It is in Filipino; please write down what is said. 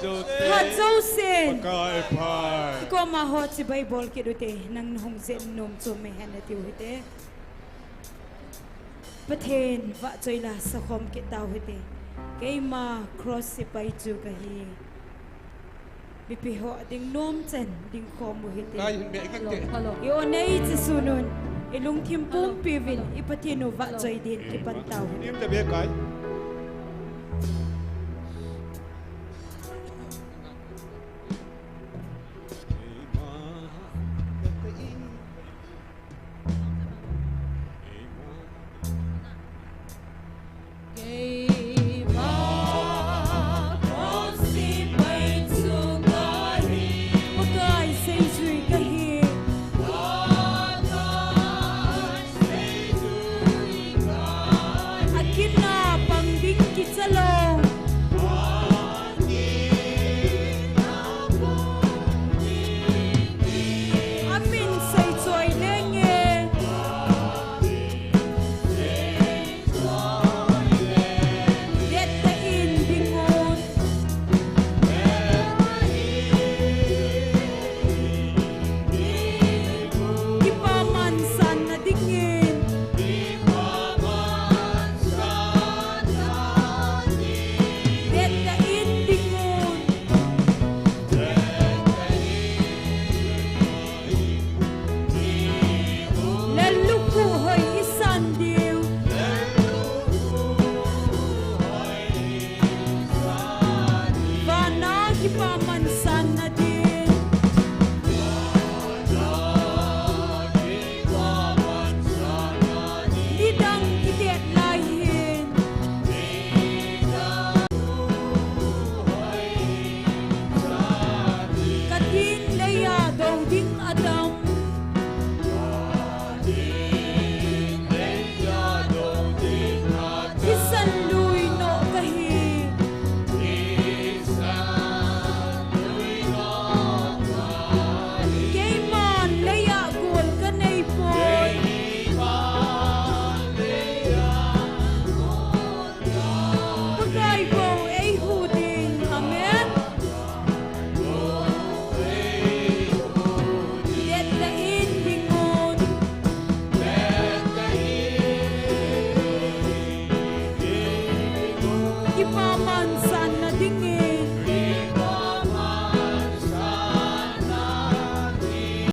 Hadzosin. Pagkaipay. Iko mahot si Bible kidute nang hong zen nom chome hanati hite. Paten va choila sa khom kita hite. Kay ma cross si pai chu kahi. Bipiho ding nom chen ding khom hite. Kay hindi ikake. Io nei sunun. Ilung timpum pivin ipatino va choy din ipantaw. Nim tabi kay. Keep on